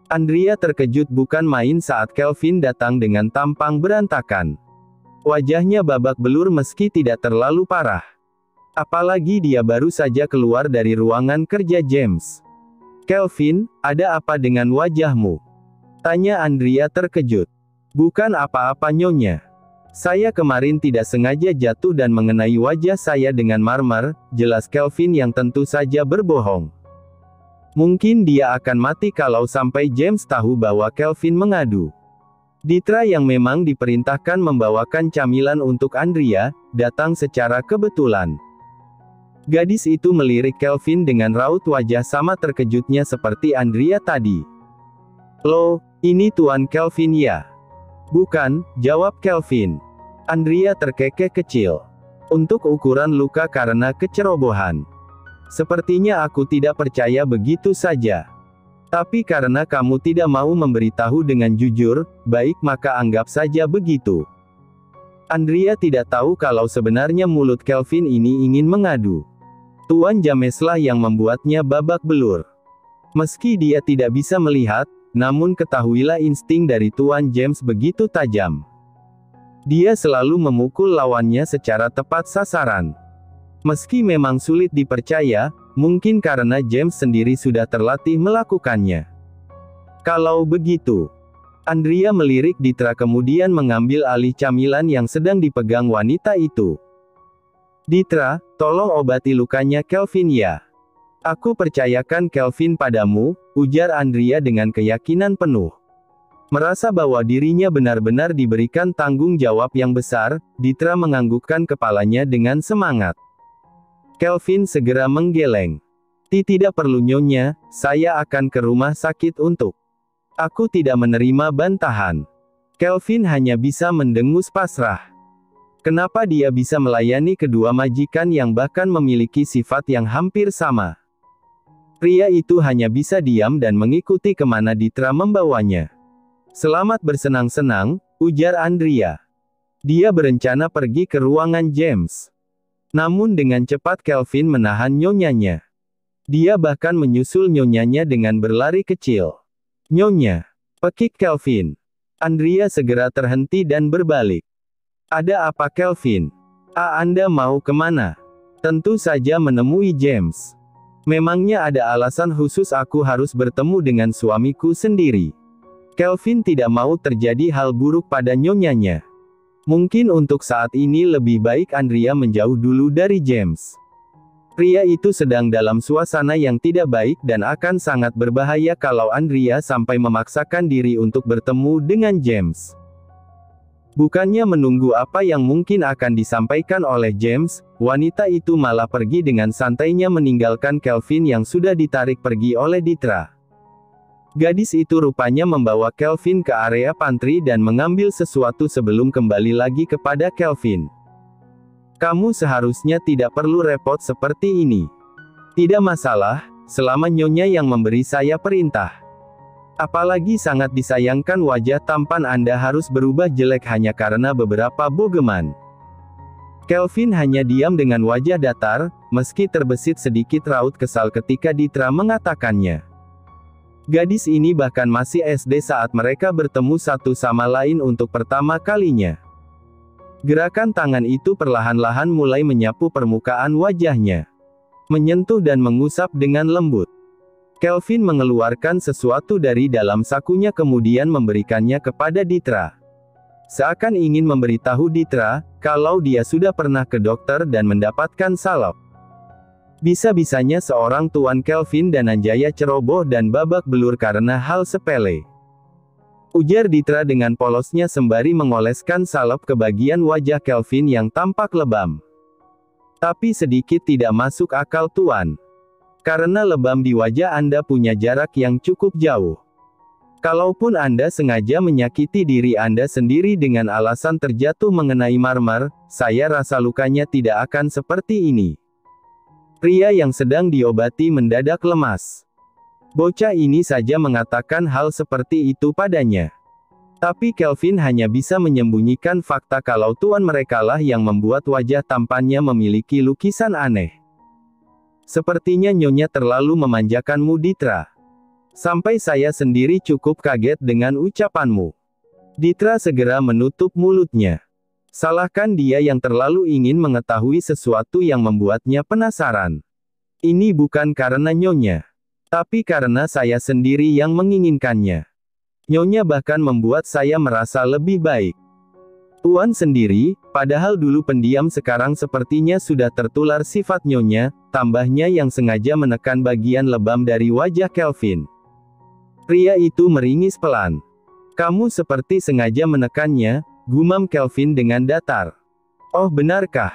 Andrea terkejut bukan main saat Kelvin datang dengan tampang berantakan. Wajahnya babak belur meski tidak terlalu parah. Apalagi dia baru saja keluar dari ruangan kerja James. "Kelvin, ada apa dengan wajahmu?" tanya Andrea terkejut. "Bukan apa-apa Nyonya. Saya kemarin tidak sengaja jatuh dan mengenai wajah saya dengan marmer," jelas Kelvin yang tentu saja berbohong. Mungkin dia akan mati kalau sampai James tahu bahwa Kelvin mengadu. Ditra yang memang diperintahkan membawakan camilan untuk Andrea, datang secara kebetulan. Gadis itu melirik Kelvin dengan raut wajah sama terkejutnya seperti Andrea tadi. "Loh, ini Tuan Kelvin ya?" "Bukan," jawab Kelvin. Andrea terkekeh kecil. "Untuk ukuran luka karena kecerobohan. Sepertinya aku tidak percaya begitu saja. Tapi karena kamu tidak mau memberitahu dengan jujur, baik maka anggap saja begitu." Andrea tidak tahu kalau sebenarnya mulut Kelvin ini ingin mengadu. Tuan Jameslah yang membuatnya babak belur. Meski dia tidak bisa melihat, namun ketahuilah insting dari Tuan James begitu tajam. Dia selalu memukul lawannya secara tepat sasaran. Meski memang sulit dipercaya, mungkin karena James sendiri sudah terlatih melakukannya. Kalau begitu, Andrea melirik Ditra kemudian mengambil alih camilan yang sedang dipegang wanita itu. "Ditra, tolong obati lukanya Kelvin ya." "Aku percayakan Kelvin padamu," ujar Andrea dengan keyakinan penuh. Merasa bahwa dirinya benar-benar diberikan tanggung jawab yang besar, Ditra menganggukkan kepalanya dengan semangat. Kelvin segera menggeleng. "Tidak perlu Nyonya, saya akan ke rumah sakit untuk." "Aku tidak menerima bantahan." Kelvin hanya bisa mendengus pasrah. Kenapa dia bisa melayani kedua majikan yang bahkan memiliki sifat yang hampir sama? Pria itu hanya bisa diam dan mengikuti kemana Ditra membawanya. "Selamat bersenang-senang," ujar Andrea. Dia berencana pergi ke ruangan James. Namun dengan cepat Kelvin menahan nyonyanya. Dia bahkan menyusul nyonyanya dengan berlari kecil. "Nyonya!" pekik Kelvin. Andrea segera terhenti dan berbalik. "Ada apa Kelvin? Anda mau kemana?" "Tentu saja menemui James. Memangnya ada alasan khusus aku harus bertemu dengan suamiku sendiri?" Kelvin tidak mau terjadi hal buruk pada nyonyanya. Mungkin untuk saat ini lebih baik Andrea menjauh dulu dari James. Pria itu sedang dalam suasana yang tidak baik dan akan sangat berbahaya kalau Andrea sampai memaksakan diri untuk bertemu dengan James. Bukannya menunggu apa yang mungkin akan disampaikan oleh James, wanita itu malah pergi dengan santainya meninggalkan Kelvin yang sudah ditarik pergi oleh Ditra. Gadis itu rupanya membawa Kelvin ke area pantry dan mengambil sesuatu sebelum kembali lagi kepada Kelvin. "Kamu seharusnya tidak perlu repot seperti ini. Tidak masalah, selama Nyonya yang memberi saya perintah. Apalagi sangat disayangkan wajah tampan Anda harus berubah jelek hanya karena beberapa bogeman." Kelvin hanya diam dengan wajah datar, meski terbesit sedikit raut kesal ketika Ditra mengatakannya. Gadis ini bahkan masih SD saat mereka bertemu satu sama lain untuk pertama kalinya. Gerakan tangan itu perlahan-lahan mulai menyapu permukaan wajahnya. Menyentuh dan mengusap dengan lembut. Kelvin mengeluarkan sesuatu dari dalam sakunya kemudian memberikannya kepada Ditra. Seakan ingin memberitahu Ditra, kalau dia sudah pernah ke dokter dan mendapatkan salep. Bisa-bisanya seorang Tuan Kelvin dan Anjaya ceroboh dan babak belur karena hal sepele. Ujar Ditra dengan polosnya sembari mengoleskan salep ke bagian wajah Kelvin yang tampak lebam. "Tapi sedikit tidak masuk akal Tuan. Karena lebam di wajah Anda punya jarak yang cukup jauh. Kalaupun Anda sengaja menyakiti diri Anda sendiri dengan alasan terjatuh mengenai marmer, saya rasa lukanya tidak akan seperti ini." Pria yang sedang diobati mendadak lemas. Bocah ini saja mengatakan hal seperti itu padanya. Tapi Kelvin hanya bisa menyembunyikan fakta kalau tuan merekalah yang membuat wajah tampannya memiliki lukisan aneh. "Sepertinya Nyonya terlalu memanjakanmu Ditra. Sampai saya sendiri cukup kaget dengan ucapanmu. Ditra segera menutup mulutnya. Salahkan dia yang terlalu ingin mengetahui sesuatu yang membuatnya penasaran. Ini bukan karena Nyonya, tapi karena saya sendiri yang menginginkannya. Nyonya bahkan membuat saya merasa lebih baik. Tuan sendiri, padahal dulu pendiam sekarang sepertinya sudah tertular sifat Nyonya, tambahnya yang sengaja menekan bagian lebam dari wajah Kelvin. Pria itu meringis pelan. Kamu seperti sengaja menekannya, gumam Kelvin dengan datar. Oh benarkah?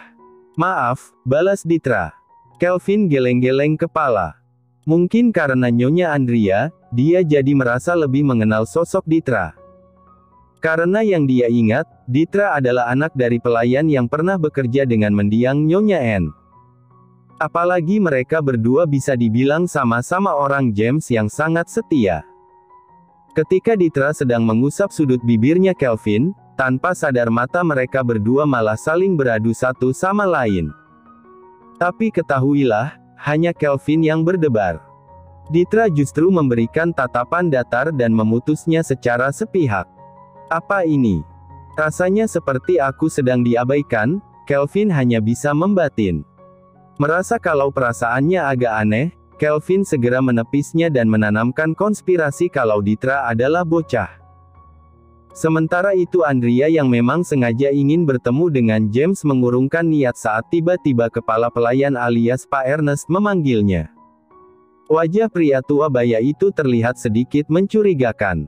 Maaf, balas Ditra. Kelvin geleng-geleng kepala. Mungkin karena Nyonya Andrea, dia jadi merasa lebih mengenal sosok Ditra. Karena yang dia ingat, Ditra adalah anak dari pelayan yang pernah bekerja dengan mendiang Nyonya Anne. Apalagi mereka berdua bisa dibilang sama-sama orang James yang sangat setia. Ketika Ditra sedang mengusap sudut bibirnya Kelvin, tanpa sadar mata mereka berdua malah saling beradu satu sama lain. Tapi ketahuilah, hanya Kelvin yang berdebar. Ditra justru memberikan tatapan datar dan memutusnya secara sepihak. Apa ini? Rasanya seperti aku sedang diabaikan, Kelvin hanya bisa membatin. Merasa kalau perasaannya agak aneh, Kelvin segera menepisnya dan menanamkan konspirasi kalau Ditra adalah bocah. Sementara itu Andrea yang memang sengaja ingin bertemu dengan James mengurungkan niat saat tiba-tiba kepala pelayan alias Pak Ernest memanggilnya. Wajah pria tua baya itu terlihat sedikit mencurigakan.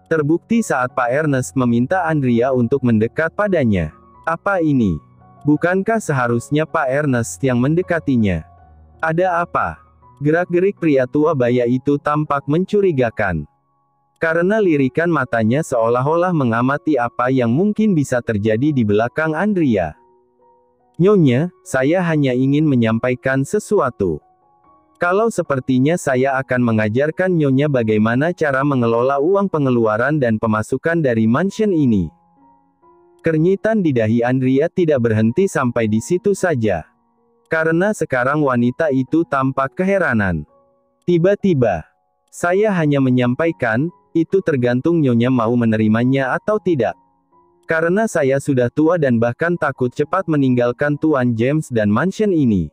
Terbukti saat Pak Ernest meminta Andrea untuk mendekat padanya. Apa ini? Bukankah seharusnya Pak Ernest yang mendekatinya? Ada apa? Gerak-gerik pria tua baya itu tampak mencurigakan. Karena lirikan matanya seolah-olah mengamati apa yang mungkin bisa terjadi di belakang Andrea. Nyonya, saya hanya ingin menyampaikan sesuatu. Kalau sepertinya saya akan mengajarkan Nyonya bagaimana cara mengelola uang pengeluaran dan pemasukan dari mansion ini. Kernitan di dahi Andrea tidak berhenti sampai di situ saja. Karena sekarang wanita itu tampak keheranan. Tiba-tiba, saya hanya menyampaikan, itu tergantung Nyonya mau menerimanya atau tidak. Karena saya sudah tua dan bahkan takut cepat meninggalkan Tuan James dan mansion ini.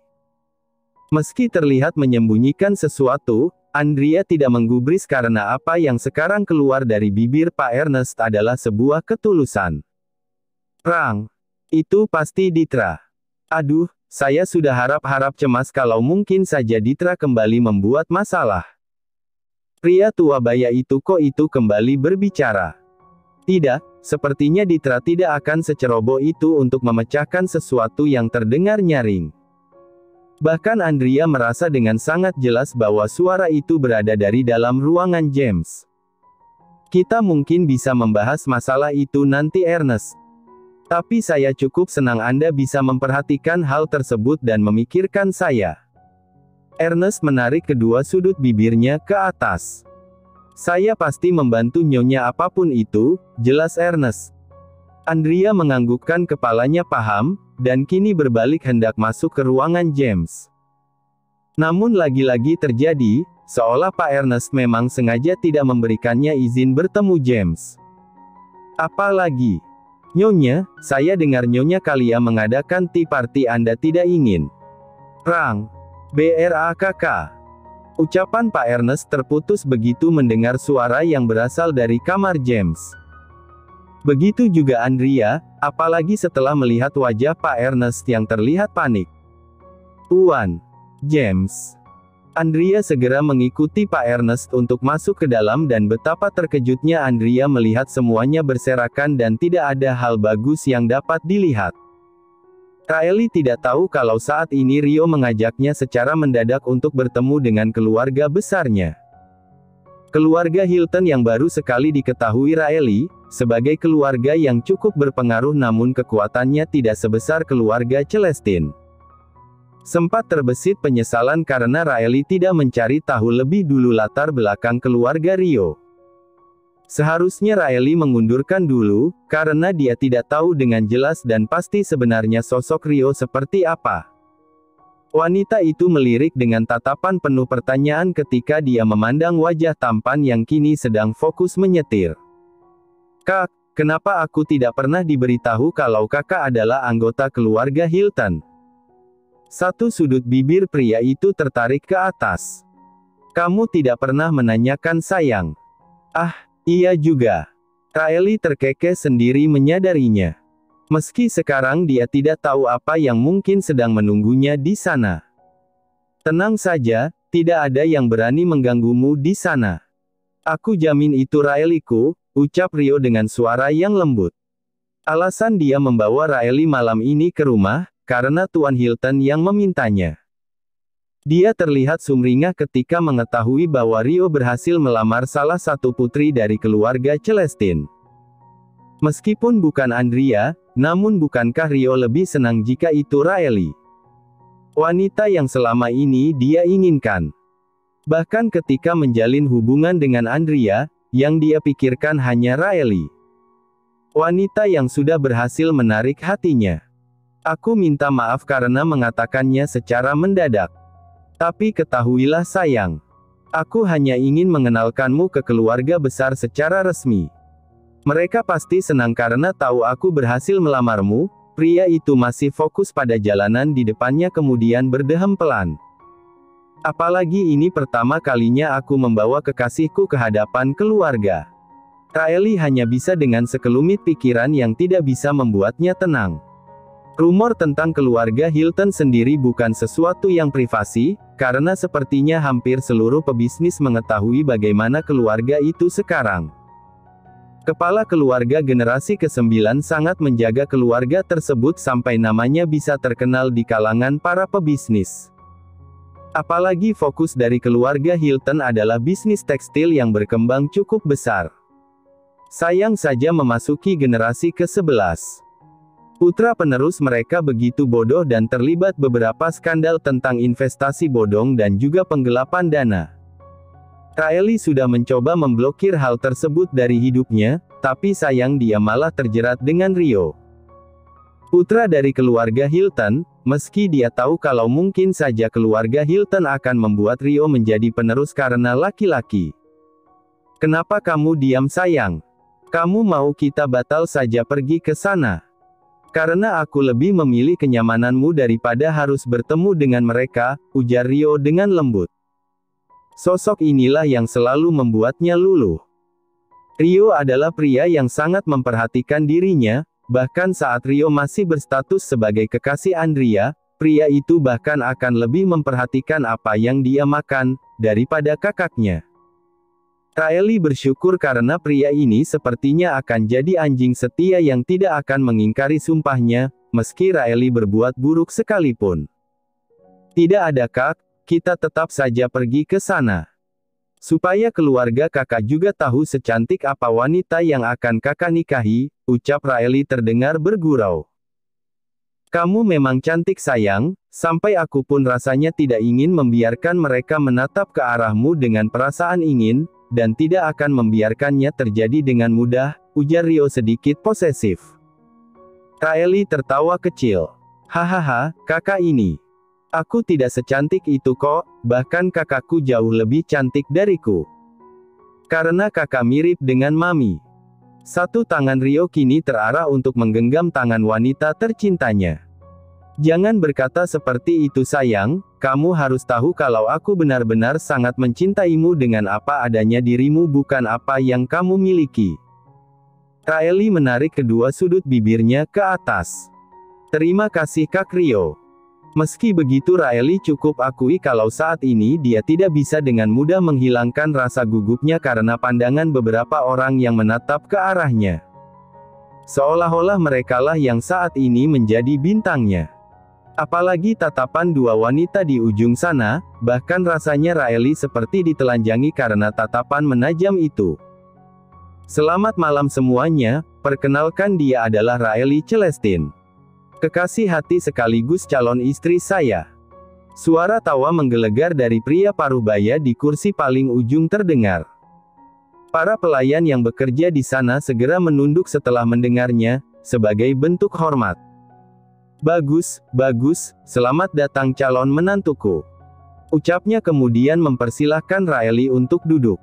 Meski terlihat menyembunyikan sesuatu, Andrea tidak menggubris karena apa yang sekarang keluar dari bibir Pak Ernest adalah sebuah ketulusan. Perang. Itu pasti Ditra. Aduh, saya sudah harap-harap cemas kalau mungkin saja Ditra kembali membuat masalah. Pria tua baya itu kembali berbicara. Tidak, sepertinya Ditra tidak akan seceroboh itu untuk memecahkan sesuatu yang terdengar nyaring. Bahkan Andrea merasa dengan sangat jelas bahwa suara itu berada dari dalam ruangan James. Kita mungkin bisa membahas masalah itu nanti Ernest. Tapi saya cukup senang Anda bisa memperhatikan hal tersebut dan memikirkan saya. Ernest menarik kedua sudut bibirnya ke atas. Saya pasti membantu Nyonya apapun itu, jelas Ernest. Andrea menganggukkan kepalanya paham, dan kini berbalik hendak masuk ke ruangan James. Namun lagi-lagi terjadi, seolah Pak Ernest memang sengaja tidak memberikannya izin bertemu James. Apalagi, Nyonya, saya dengar Nyonya Kalia mengadakan tea party Anda tidak ingin. Perang. BRAKK. Ucapan Pak Ernest terputus begitu mendengar suara yang berasal dari kamar James. Begitu juga Andrea, apalagi setelah melihat wajah Pak Ernest yang terlihat panik. Tuan James. Andrea segera mengikuti Pak Ernest untuk masuk ke dalam dan betapa terkejutnya Andrea melihat semuanya berserakan dan tidak ada hal bagus yang dapat dilihat. Raeli tidak tahu kalau saat ini Rio mengajaknya secara mendadak untuk bertemu dengan keluarga besarnya. Keluarga Hilton yang baru sekali diketahui Raeli, sebagai keluarga yang cukup berpengaruh namun kekuatannya tidak sebesar keluarga Celestine. Sempat terbesit penyesalan karena Raeli tidak mencari tahu lebih dulu latar belakang keluarga Rio. Seharusnya Raeli mengundurkan dulu, karena dia tidak tahu dengan jelas dan pasti sebenarnya sosok Rio seperti apa. Wanita itu melirik dengan tatapan penuh pertanyaan ketika dia memandang wajah tampan yang kini sedang fokus menyetir. Kak, kenapa aku tidak pernah diberitahu kalau kakak adalah anggota keluarga Hilton? Satu sudut bibir pria itu tertarik ke atas. Kamu tidak pernah menanyakan sayang. Ah, iya juga. Riley terkekeh sendiri menyadarinya. Meski sekarang dia tidak tahu apa yang mungkin sedang menunggunya di sana. Tenang saja, tidak ada yang berani mengganggumu di sana. Aku jamin itu Riley-ku, ucap Rio dengan suara yang lembut. Alasan dia membawa Riley malam ini ke rumah, karena Tuan Hilton yang memintanya. Dia terlihat sumringah ketika mengetahui bahwa Rio berhasil melamar salah satu putri dari keluarga Celestine. Meskipun bukan Andrea, namun bukankah Rio lebih senang jika itu Riley? Wanita yang selama ini dia inginkan. Bahkan ketika menjalin hubungan dengan Andrea, yang dia pikirkan hanya Riley. Wanita yang sudah berhasil menarik hatinya. Aku minta maaf karena mengatakannya secara mendadak. Tapi ketahuilah sayang. Aku hanya ingin mengenalkanmu ke keluarga besar secara resmi. Mereka pasti senang karena tahu aku berhasil melamarmu. Pria itu masih fokus pada jalanan di depannya kemudian berdehem pelan. Apalagi ini pertama kalinya aku membawa kekasihku ke hadapan keluarga. Riley hanya bisa dengan sekelumit pikiran yang tidak bisa membuatnya tenang. Rumor tentang keluarga Hilton sendiri bukan sesuatu yang privasi, karena sepertinya hampir seluruh pebisnis mengetahui bagaimana keluarga itu sekarang. Kepala keluarga generasi ke-9 sangat menjaga keluarga tersebut sampai namanya bisa terkenal di kalangan para pebisnis. Apalagi fokus dari keluarga Hilton adalah bisnis tekstil yang berkembang cukup besar. Sayang saja memasuki generasi ke-11. Putra penerus mereka begitu bodoh dan terlibat beberapa skandal tentang investasi bodong dan juga penggelapan dana. Riley sudah mencoba memblokir hal tersebut dari hidupnya, tapi sayang dia malah terjerat dengan Rio. Putra dari keluarga Hilton, meski dia tahu kalau mungkin saja keluarga Hilton akan membuat Rio menjadi penerus karena laki-laki. Kenapa kamu diam sayang? Kamu mau kita batal saja pergi ke sana? Karena aku lebih memilih kenyamananmu daripada harus bertemu dengan mereka, ujar Rio dengan lembut. Sosok inilah yang selalu membuatnya luluh. Rio adalah pria yang sangat memperhatikan dirinya, bahkan saat Rio masih berstatus sebagai kekasih Andrea, pria itu bahkan akan lebih memperhatikan apa yang dia makan, daripada kakaknya. Riley bersyukur karena pria ini sepertinya akan jadi anjing setia yang tidak akan mengingkari sumpahnya, meski Riley berbuat buruk sekalipun. Tidak ada kak, kita tetap saja pergi ke sana. Supaya keluarga kakak juga tahu secantik apa wanita yang akan kakak nikahi, ucap Riley terdengar bergurau. Kamu memang cantik sayang, sampai aku pun rasanya tidak ingin membiarkan mereka menatap ke arahmu dengan perasaan ingin, dan tidak akan membiarkannya terjadi dengan mudah, ujar Rio sedikit posesif. Riley tertawa kecil. Hahaha, kakak ini. Aku tidak secantik itu kok, bahkan kakakku jauh lebih cantik dariku. Karena kakak mirip dengan mami. Satu tangan Rio kini terarah untuk menggenggam tangan wanita tercintanya. Jangan berkata seperti itu sayang, kamu harus tahu kalau aku benar-benar sangat mencintaimu dengan apa adanya dirimu bukan apa yang kamu miliki. Riley menarik kedua sudut bibirnya ke atas. Terima kasih Kak Rio. Meski begitu Riley cukup akui kalau saat ini dia tidak bisa dengan mudah menghilangkan rasa gugupnya karena pandangan beberapa orang yang menatap ke arahnya. Seolah-olah merekalah yang saat ini menjadi bintangnya. Apalagi tatapan dua wanita di ujung sana, bahkan rasanya Riley seperti ditelanjangi karena tatapan menajam itu. Selamat malam semuanya, perkenalkan dia adalah Riley Celestine. Kekasih hati sekaligus calon istri saya. Suara tawa menggelegar dari pria paruh baya di kursi paling ujung terdengar. Para pelayan yang bekerja di sana segera menunduk setelah mendengarnya, sebagai bentuk hormat. Bagus, bagus, selamat datang calon menantuku. Ucapnya kemudian mempersilahkan Riley untuk duduk.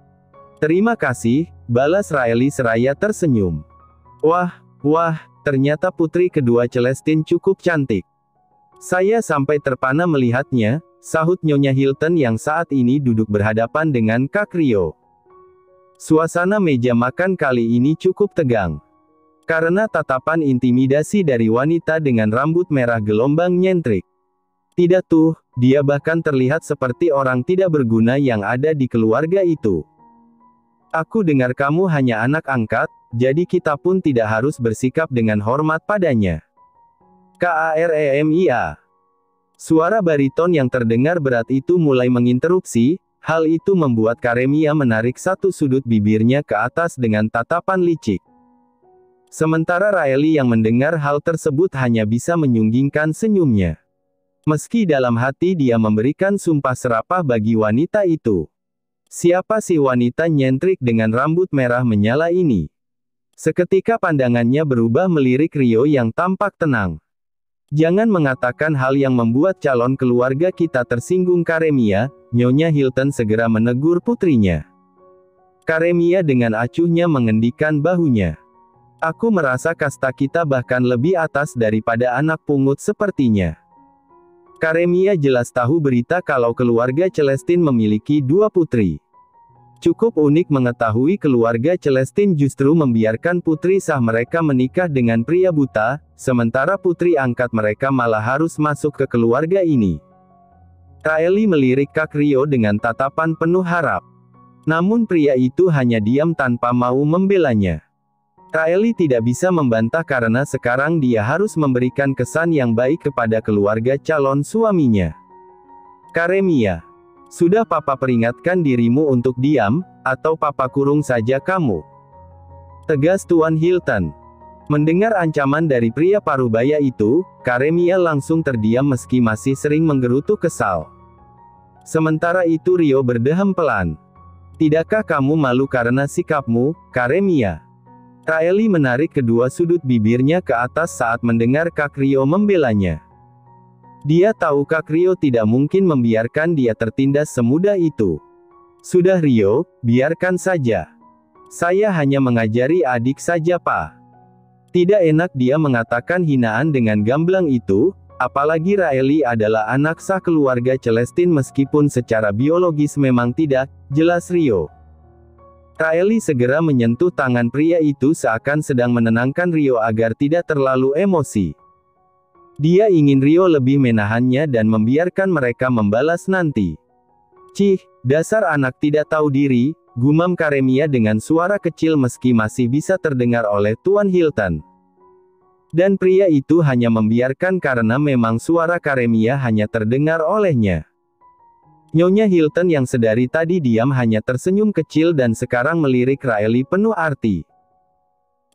Terima kasih, balas Riley seraya tersenyum. Wah, ternyata putri kedua Celestine cukup cantik. Saya sampai terpana melihatnya, sahut Nyonya Hilton yang saat ini duduk berhadapan dengan Kak Rio. Suasana meja makan kali ini cukup tegang. Karena tatapan intimidasi dari wanita dengan rambut merah gelombang nyentrik. Tidak tuh, dia bahkan terlihat seperti orang tidak berguna yang ada di keluarga itu. Aku dengar kamu hanya anak angkat, jadi kita pun tidak harus bersikap dengan hormat padanya. Karemia. Suara bariton yang terdengar berat itu mulai menginterupsi, hal itu membuat Karemia menarik satu sudut bibirnya ke atas dengan tatapan licik. Sementara Riley yang mendengar hal tersebut hanya bisa menyunggingkan senyumnya. Meski dalam hati dia memberikan sumpah serapah bagi wanita itu. Siapa sih wanita nyentrik dengan rambut merah menyala ini? Seketika pandangannya berubah melirik Rio yang tampak tenang. Jangan mengatakan hal yang membuat calon keluarga kita tersinggung Karemia, Nyonya Hilton segera menegur putrinya. Karemia dengan acuhnya mengendikan bahunya. Aku merasa kasta kita bahkan lebih atas daripada anak pungut sepertinya. Karemia jelas tahu berita kalau keluarga Celestine memiliki dua putri. Cukup unik mengetahui keluarga Celestine justru membiarkan putri sah mereka menikah dengan pria buta, sementara putri angkat mereka malah harus masuk ke keluarga ini. Riley melirik Kak Rio dengan tatapan penuh harap. Namun pria itu hanya diam tanpa mau membelanya. Riley tidak bisa membantah karena sekarang dia harus memberikan kesan yang baik kepada keluarga calon suaminya. Karemia, sudah papa peringatkan dirimu untuk diam, atau papa kurung saja kamu. Tegas Tuan Hilton. Mendengar ancaman dari pria parubaya itu, Karemia langsung terdiam meski masih sering menggerutu kesal. Sementara itu Rio berdeham pelan. Tidakkah kamu malu karena sikapmu, Karemia? Riley menarik kedua sudut bibirnya ke atas saat mendengar Kak Rio membelanya. Dia tahu Kak Rio tidak mungkin membiarkan dia tertindas semudah itu. Sudah Rio, biarkan saja. Saya hanya mengajari adik saja Pak. Tidak enak dia mengatakan hinaan dengan gamblang itu, apalagi Riley adalah anak sah keluarga Celestine meskipun secara biologis memang tidak, jelas Rio. Riley segera menyentuh tangan pria itu seakan sedang menenangkan Rio agar tidak terlalu emosi. Dia ingin Rio lebih menahannya dan membiarkan mereka membalas nanti. Cih, dasar anak tidak tahu diri, gumam Karemia dengan suara kecil meski masih bisa terdengar oleh Tuan Hilton. Dan pria itu hanya membiarkan karena memang suara Karemia hanya terdengar olehnya. Nyonya Hilton yang sedari tadi diam hanya tersenyum kecil dan sekarang melirik Riley penuh arti.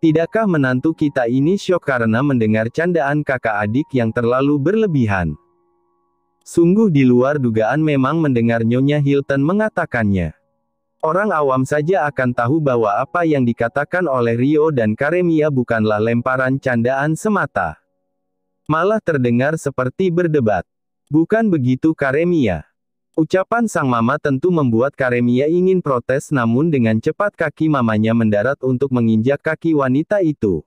Tidakkah menantu kita ini syok karena mendengar candaan kakak adik yang terlalu berlebihan? Sungguh di luar dugaan memang mendengar Nyonya Hilton mengatakannya. Orang awam saja akan tahu bahwa apa yang dikatakan oleh Rio dan Karemia bukanlah lemparan candaan semata. Malah terdengar seperti berdebat. Bukan begitu Karemia? Ucapan sang mama tentu membuat Karemia ingin protes namun dengan cepat kaki mamanya mendarat untuk menginjak kaki wanita itu.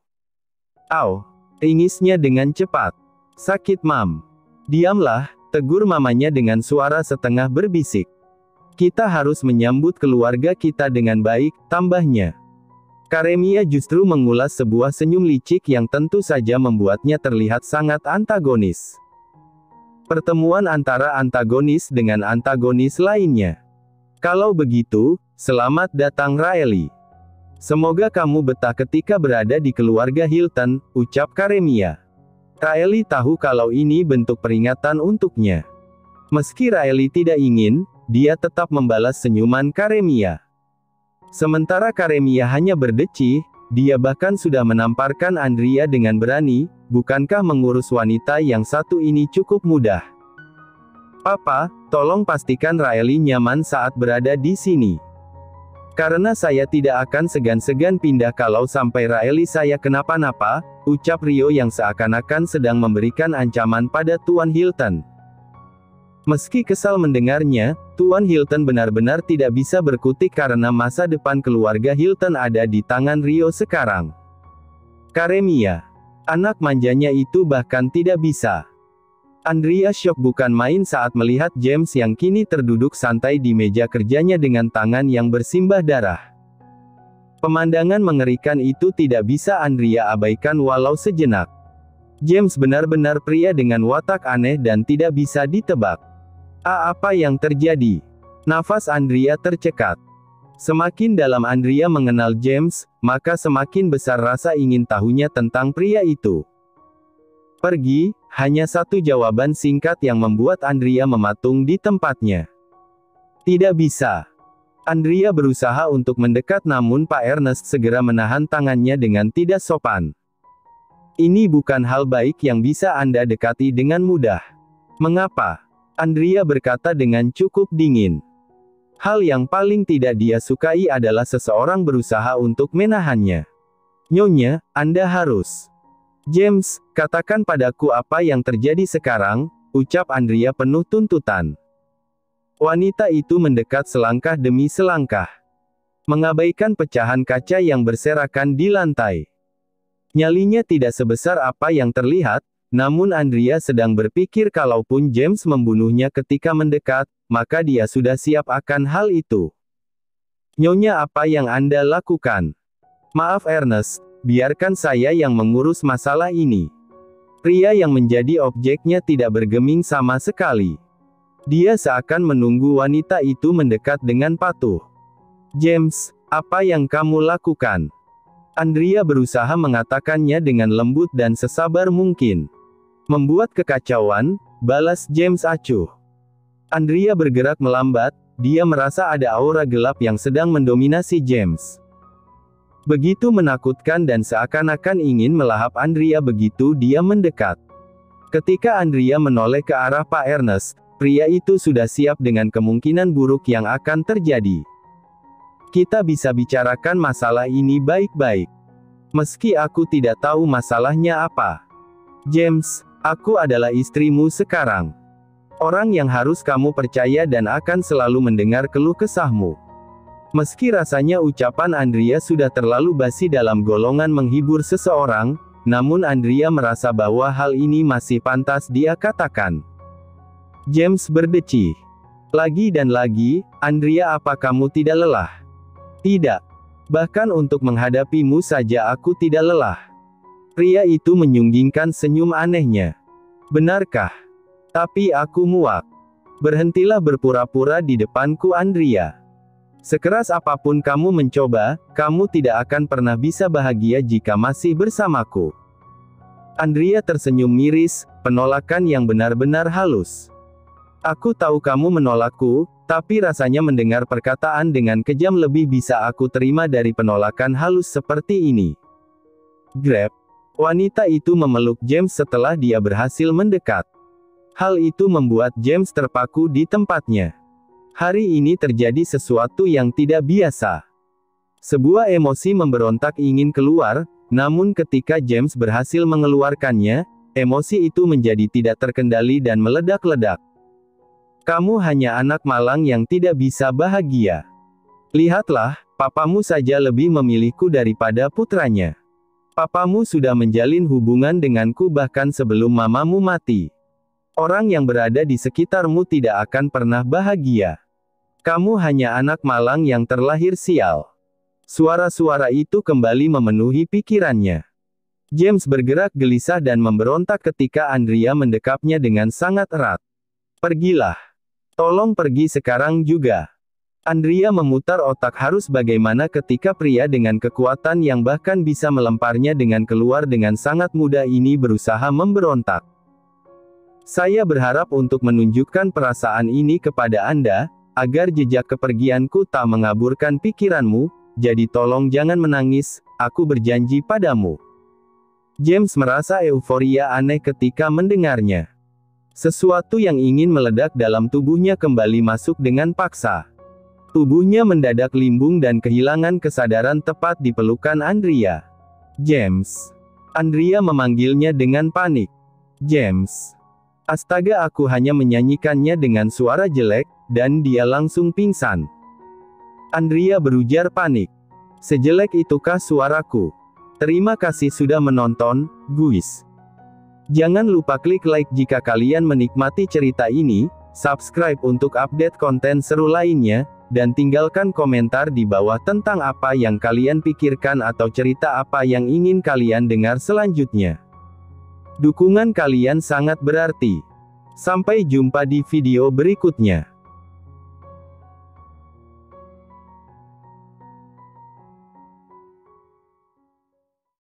Au! Ringisnya dengan cepat. Sakit mam. Diamlah, tegur mamanya dengan suara setengah berbisik. Kita harus menyambut keluarga kita dengan baik, tambahnya. Karemia justru mengulas sebuah senyum licik yang tentu saja membuatnya terlihat sangat antagonis. Pertemuan antara antagonis dengan antagonis lainnya. Kalau begitu, selamat datang Riley. Semoga kamu betah ketika berada di keluarga Hilton, ucap Karemia. Riley tahu kalau ini bentuk peringatan untuknya. Meski Riley tidak ingin, dia tetap membalas senyuman Karemia. Sementara Karemia hanya berdecih, dia bahkan sudah menamparkan Andrea dengan berani, bukankah mengurus wanita yang satu ini cukup mudah? Papa, tolong pastikan Riley nyaman saat berada di sini. Karena saya tidak akan segan-segan pindah kalau sampai Raeli saya kenapa-napa, ucap Rio yang seakan-akan sedang memberikan ancaman pada Tuan Hilton. Meski kesal mendengarnya, Tuan Hilton benar-benar tidak bisa berkutik karena masa depan keluarga Hilton ada di tangan Rio sekarang. Karemia, anak manjanya itu bahkan tidak bisa. Andrea syok bukan main saat melihat James yang kini terduduk santai di meja kerjanya dengan tangan yang bersimbah darah. Pemandangan mengerikan itu tidak bisa Andrea abaikan walau sejenak. James benar-benar pria dengan watak aneh dan tidak bisa ditebak. Apa yang terjadi? Nafas Andrea tercekat. Semakin dalam Andrea mengenal James, maka semakin besar rasa ingin tahunya tentang pria itu. Pergi, hanya satu jawaban singkat yang membuat Andrea mematung di tempatnya. Tidak bisa. Andrea berusaha untuk mendekat namun Pak Ernest segera menahan tangannya dengan tidak sopan. Ini bukan hal baik yang bisa Anda dekati dengan mudah. Mengapa? Andrea berkata dengan cukup dingin. Hal yang paling tidak dia sukai adalah seseorang berusaha untuk menahannya. Nyonya, Anda harus. James, katakan padaku apa yang terjadi sekarang, ucap Andrea penuh tuntutan. Wanita itu mendekat selangkah demi selangkah. Mengabaikan pecahan kaca yang berserakan di lantai. Nyalinya tidak sebesar apa yang terlihat, namun Andrea sedang berpikir kalaupun James membunuhnya ketika mendekat, maka dia sudah siap akan hal itu. Nyonya, apa yang Anda lakukan? Maaf Ernest. Biarkan saya yang mengurus masalah ini. Pria yang menjadi objeknya tidak bergeming sama sekali. Dia seakan menunggu wanita itu mendekat dengan patuh. James, apa yang kamu lakukan? Andrea berusaha mengatakannya dengan lembut dan sesabar mungkin. Membuat kekacauan, balas James acuh. Andrea bergerak melambat, dia merasa ada aura gelap yang sedang mendominasi James. Begitu menakutkan dan seakan-akan ingin melahap Andrea begitu dia mendekat. Ketika Andrea menoleh ke arah Pak Ernest, pria itu sudah siap dengan kemungkinan buruk yang akan terjadi. Kita bisa bicarakan masalah ini baik-baik. Meski aku tidak tahu masalahnya apa. James, aku adalah istrimu sekarang. Orang yang harus kamu percaya dan akan selalu mendengar keluh kesahmu. Meski rasanya ucapan Andrea sudah terlalu basi dalam golongan menghibur seseorang, namun Andrea merasa bahwa hal ini masih pantas dia katakan. James berdecih. Lagi dan lagi, Andrea, apa kamu tidak lelah? Tidak. Bahkan untuk menghadapimu saja aku tidak lelah. Pria itu menyunggingkan senyum anehnya. Benarkah? Tapi aku muak. Berhentilah berpura-pura di depanku Andrea. Sekeras apapun kamu mencoba, kamu tidak akan pernah bisa bahagia jika masih bersamaku. Andrea tersenyum miris, penolakan yang benar-benar halus. Aku tahu kamu menolakku, tapi rasanya mendengar perkataan dengan kejam lebih bisa aku terima dari penolakan halus seperti ini. Grab. Wanita itu memeluk James setelah dia berhasil mendekat. Hal itu membuat James terpaku di tempatnya. Hari ini terjadi sesuatu yang tidak biasa. Sebuah emosi memberontak ingin keluar, namun ketika James berhasil mengeluarkannya, emosi itu menjadi tidak terkendali dan meledak-ledak. Kamu hanya anak malang yang tidak bisa bahagia. Lihatlah, papamu saja lebih memilihku daripada putranya. Papamu sudah menjalin hubungan denganku bahkan sebelum mamamu mati. Orang yang berada di sekitarmu tidak akan pernah bahagia. Kamu hanya anak malang yang terlahir sial. Suara-suara itu kembali memenuhi pikirannya. James bergerak gelisah dan memberontak ketika Andrea mendekapnya dengan sangat erat. Pergilah. Tolong pergi sekarang juga. Andrea memutar otak harus bagaimana ketika pria dengan kekuatan yang bahkan bisa melemparnya dengan keluar dengan sangat mudah ini berusaha memberontak. Saya berharap untuk menunjukkan perasaan ini kepada Anda, agar jejak kepergianku tak mengaburkan pikiranmu, jadi tolong jangan menangis, aku berjanji padamu. James merasa euforia aneh ketika mendengarnya. Sesuatu yang ingin meledak dalam tubuhnya kembali masuk dengan paksa. Tubuhnya mendadak limbung dan kehilangan kesadaran tepat di pelukan Andrea. James. Andrea memanggilnya dengan panik. James. Astaga, aku hanya menyanyikannya dengan suara jelek, dan dia langsung pingsan. Andrea berujar panik. Sejelek itukah suaraku? Terima kasih sudah menonton, guys. Jangan lupa klik like jika kalian menikmati cerita ini, subscribe untuk update konten seru lainnya, dan tinggalkan komentar di bawah tentang apa yang kalian pikirkan atau cerita apa yang ingin kalian dengar selanjutnya. Dukungan kalian sangat berarti. Sampai jumpa di video berikutnya.